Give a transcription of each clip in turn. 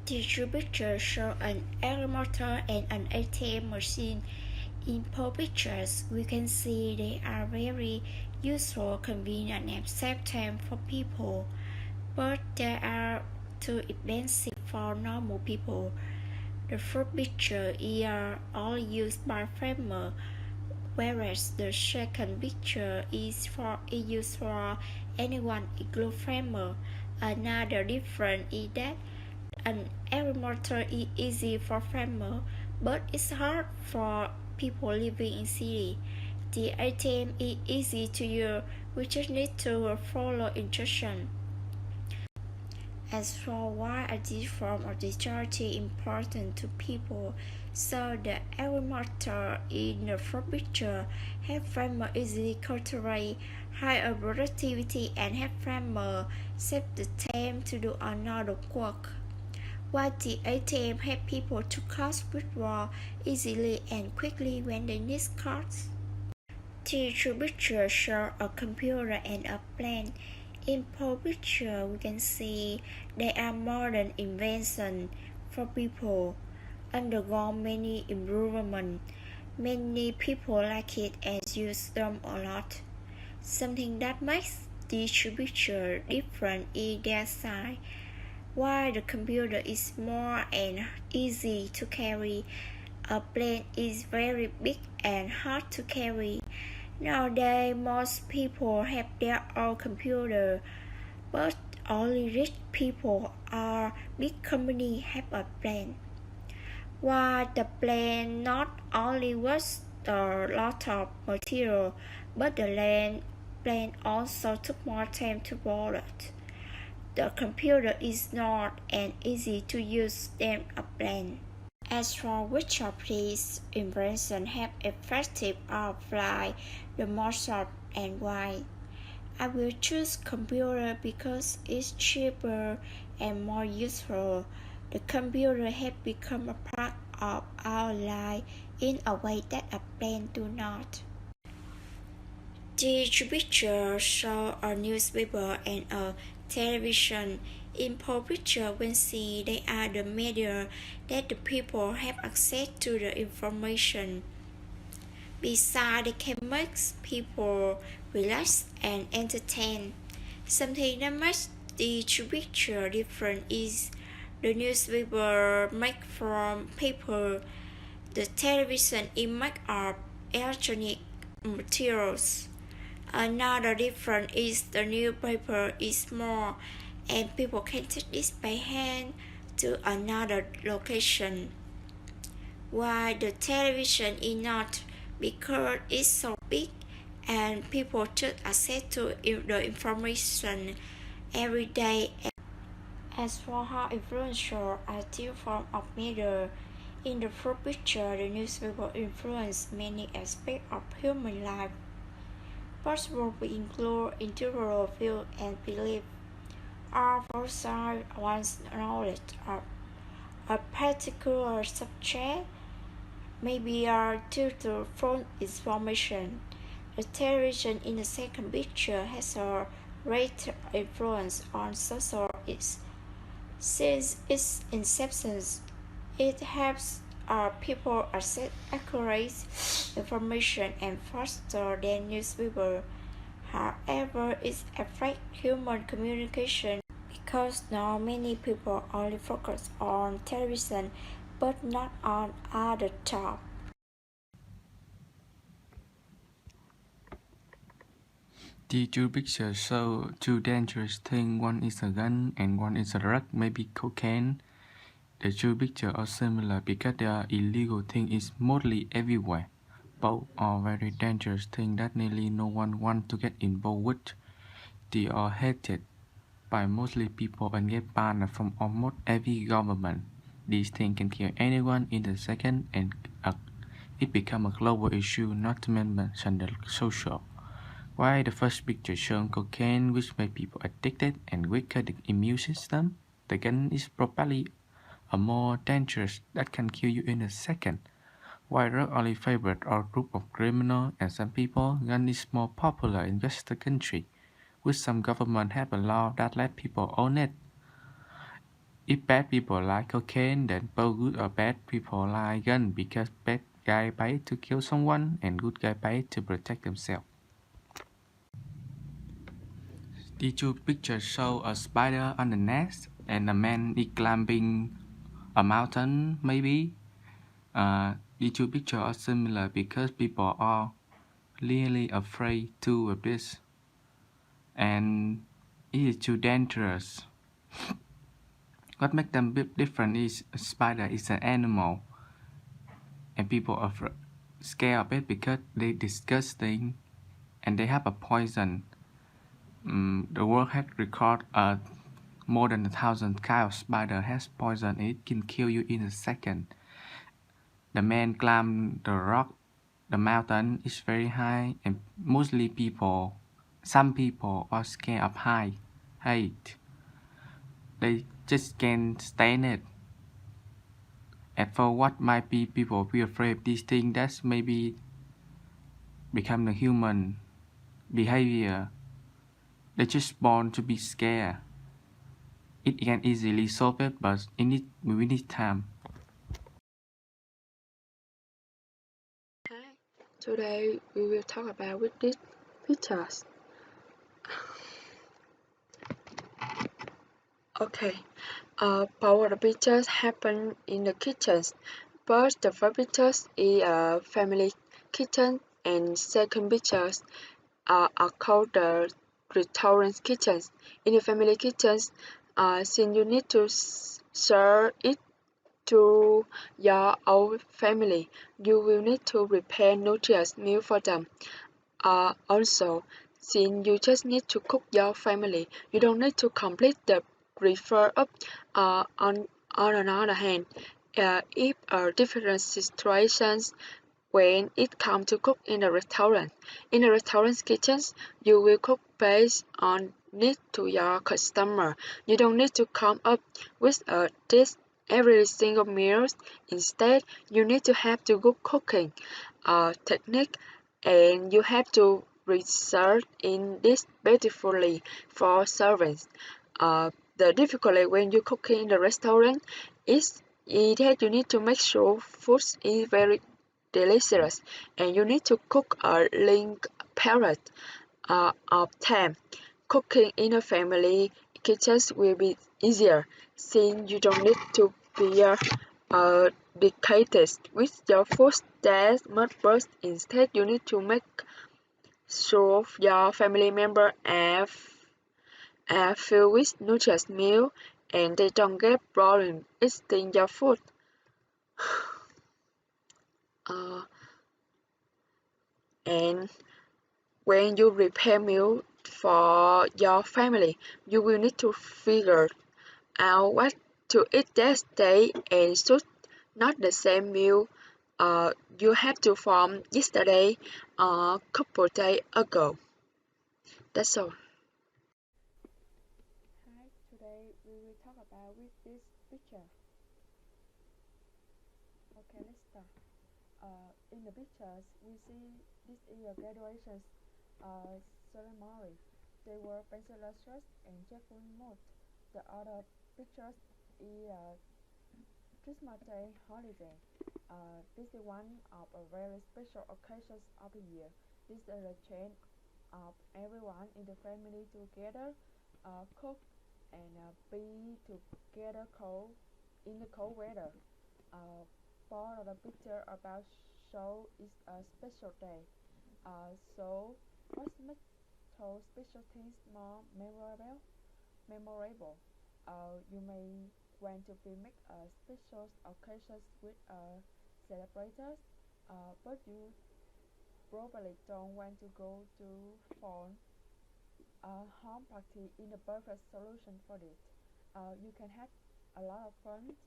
The two pictures show an air motor and an ATM machine. In both pictures, we can see they are very useful, convenient, and save time for people, but they are too expensive for normal people. The first picture is all used by farmers, whereas the second picture is used for anyone, including farmer. Another difference is that an agriculture is easy for farmers, but it's hard for people living in city. The ATM is easy to use, we just need to follow instructions. As for why are these forms of discharge important to people, so the agriculture in the first picture help farmers easily cultivate higher productivity and help farmers save the time to do another work. While the ATM help people to cash withdraw easily and quickly when they need cards. The two pictures show a computer and a plane. In both pictures, we can see they are modern inventions for people, undergo many improvements. Many people like it and use them a lot. Something that makes these two pictures different is their size. While the computer is small and easy to carry, a plane is very big and hard to carry. Nowadays, most people have their own computer, but only rich people or big companies have a plane. While the plane not only was a lot of material, but the plane also took more time to build. The computer is not as easy to use than a plane. As for which of these inventions have effective outline, the most of and why, I will choose computer because it's cheaper and more useful. The computer has become a part of our life in a way that a plane do not. The picture show a newspaper and a television. In both picture, we see they are the media that the people have access to the information. Besides, they can make people relax and entertain. Something that makes the two picture different is the newspaper made from paper, the television is made of electronic materials. Another difference is the newspaper is small and people can take this by hand to another location, while the television is not because it's so big and people just access to the information every day. As for how influential are two forms of media, in the first picture, the newspaper influenced many aspects of human life. Possible we include individual view and belief, or foresight one's knowledge of a particular subject, maybe due to false information. The television in the second picture has a great influence on social issues. Since its inception, it helps people access accurate information and faster than newspaper. However, it affects human communication because now many people only focus on television but not on other jobs. The two pictures show two dangerous things. One is a gun and one is a drug, maybe cocaine. The two pictures are similar because the illegal thing is mostly everywhere. Both are very dangerous things that nearly no one wants to get involved with. They are hated by mostly people and get banned from almost every government. These things can kill anyone in a second and it becomes a global issue, not to mention the social. Why the first picture shows cocaine, which makes people addicted and weaken the immune system? The gun is probably a more dangerous that can kill you in a second. Why drug only favorite our group of criminals and some people, gun is more popular in Western country, which some government have a law that let people own it. If bad people like cocaine, then both good or bad people like gun because bad guy paid to kill someone and good guy paid to protect themselves. The two pictures show a spider on the nest and a man is climbing a mountain, maybe. The two pictures are similar because people are really afraid to this, and it is too dangerous. What makes them different is a spider is an animal, and people are scared of it because they disgusting and they have a poison. The world has recorded more than 1,000 kind of spider has poison. It can kill you in a second. The man climbed the rock. The mountain is very high, and mostly some people are scared of height. They just can't stand it. And for what might be people be afraid of these things, that's maybe become the human behavior. They're just born to be scared. It can easily solve it, but we need time. Hi, today we will talk about with these pictures. Okay, both the pictures happen in the kitchens, but the first pictures is a family kitchen and second pictures are called the restaurant kitchens. In the family kitchens, since you need to serve it to your own family, you will need to prepare nutritious meal for them. Also, since you just need to cook your family, you don't need to complete the refer up. On another hand, if different situations when it comes to cook in a restaurant's kitchens, you will cook based on need to your customer. You don't need to come up with a dish every single meal. Instead, you need to have to good cooking technique, and you have to research in this beautifully for servants. The difficulty when you cook in the restaurant is that you need to make sure food is very delicious, and you need to cook a length period of time. Cooking in a family kitchen will be easier since you don't need to be dedicated with your food that much, but instead you need to make sure your family member are filled with nutritious meal and they don't get problem eating your food. Uh, and when you prepare meal for your family, you will need to figure out what to eat that day and should not the same meal you have to form yesterday or couple days ago. That's all. Hi, today we will talk about with this picture. Okay, let's start. In the pictures, we see this is a graduation uh, ceremony. They were pencil shirts and cheerful mood. The other pictures is a Christmas Day holiday. This is one of a very special occasions of the year. This is a chance of everyone in the family together, cook and be together cold in the cold weather. Uh, Part of the picture about show is a special day. So what makes those special things more memorable? Memorable. You may want to be make a special occasions with celebrators, but you probably don't want to go to phone a home party in the perfect solution for it. You can have a lot of fun,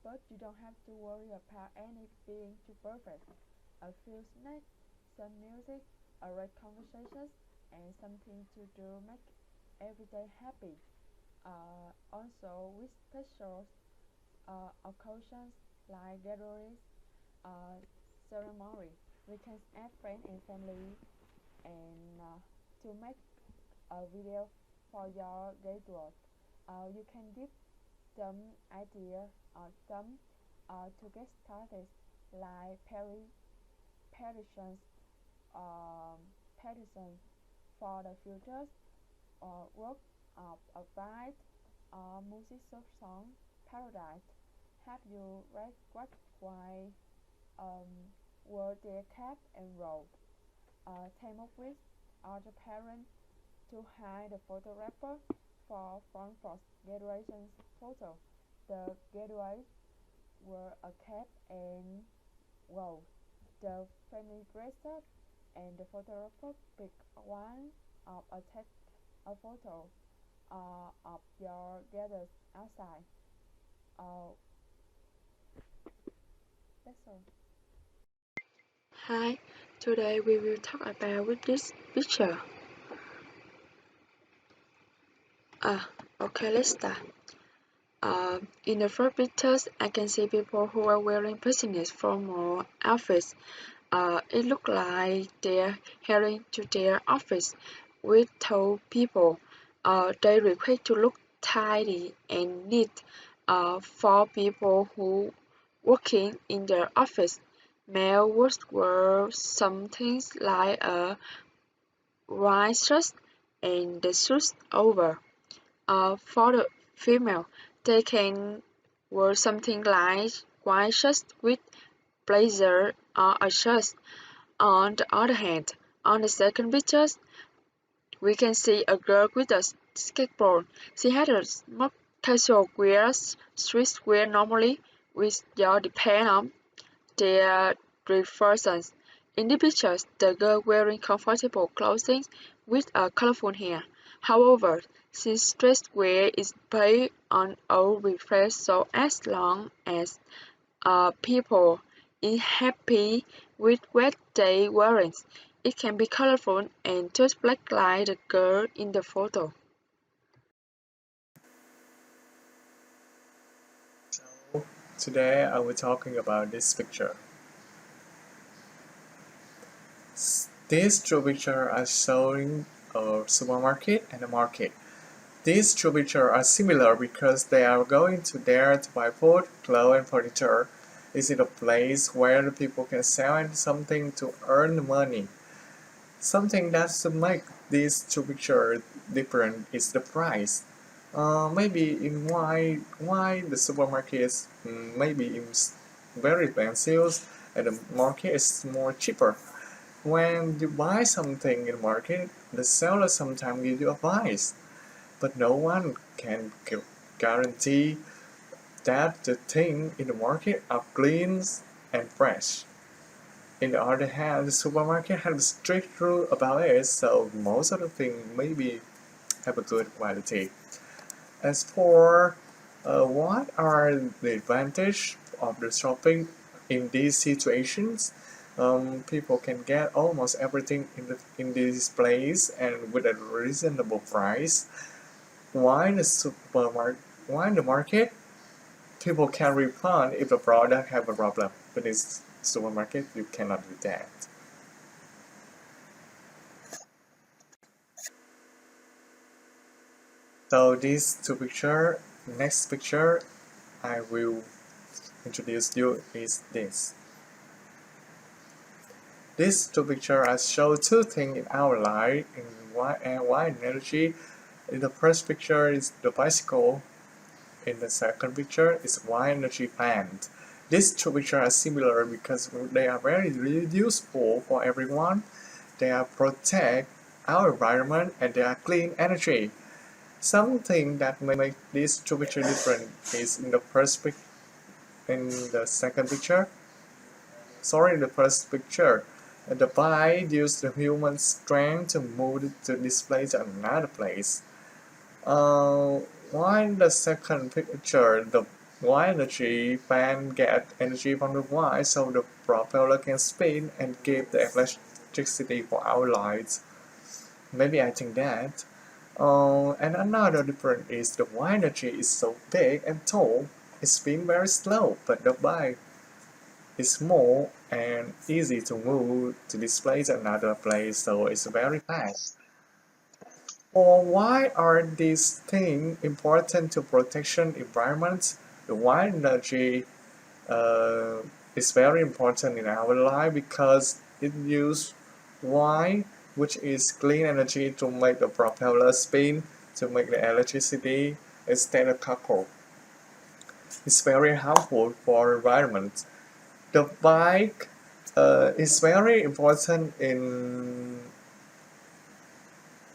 but you don't have to worry about any being too perfect. A few snacks, some music, a right conversations, and something to do make every day happy. Also, with special occasions like gatherings, uh, ceremony, we can add friends and family and to make a video for your gateway. You can give some idea or some to get started, like predictions um, predictions for the future or work of a bright music song paradise. Have you read what why um, were their cap and robe? Time of which are the parents to hide the photographer for graduation photo. The graduates were a cap and robe. The family dressed up, and the photographer picked one of take a photo of your gathers outside. Uh, that's all. Hi, today we will talk about with this picture. Okay, let's start. In the first pictures, I can see people who are wearing business formal outfits. It looks like they're heading to their office with two people. They request to look tidy and neat for people who working in their office. Male would wear something like a white shirt and the suit over. For the female, they can wear something like white shirt with blazer or a shirt. On the other hand, on the second picture, we can see a girl with a skateboard. She had a more casual wear, streetwear normally, which all depend on their preferences. In the pictures, the girl wearing comfortable clothing with a colorful hair. However, since streetwear is based on old refresh, so as long as people is happy with what they wearing, it can be colorful and just black like the girl in the photo. Today I will talking about this picture. These two pictures are showing a supermarket and a market. These two pictures are similar because they are going to there to buy food, clothes, and furniture. This is a place where the people can sell something to earn money. Something that make these two pictures different is the price. Maybe in why the supermarket is maybe is very expensive and the market is more cheaper. When you buy something in the market, the seller sometimes give you advice, but no one can guarantee that the things in the market are clean and fresh. In the other hand, the supermarket has strict rule about it, so most of the things maybe have a good quality. As for what are the advantage of the shopping in these situations, people can get almost everything in this place and with a reasonable price. Why in the market, people can refund if the product have a problem. But in supermarket, you cannot do that. So these two picture, next picture I will introduce you is this. These two pictures show two things in our life in why energy. In the first picture is the bicycle. In the second picture is why energy plant. These two pictures are similar because they are very useful for everyone. They are protect our environment and they are clean energy. Something that make these two pictures different is in the second picture. Sorry, in the first picture. The bike uses the human strength to move the display to another place. While in the second picture, the Y energy fan get energy from the Y so the propeller can spin and give the electricity for our lights. Maybe I think that. And another difference is the Y energy is so big and tall, it spins very slow, but the bike is small and easy to move to display to another place, so it's very fast. Or why are these things important to protection environment? The wind energy is very important in our life because it uses wind, which is clean energy, to make the propeller spin, to make the electricity instead of charcoal. It's very harmful for environment. The bike is very important in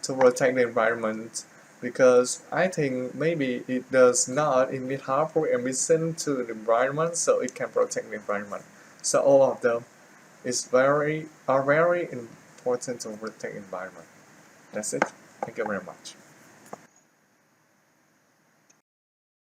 to protect the environment because I think maybe it does not emit harmful emission to the environment, so it can protect the environment. So all of them are very important to protect the environment. That's it. Thank you very much.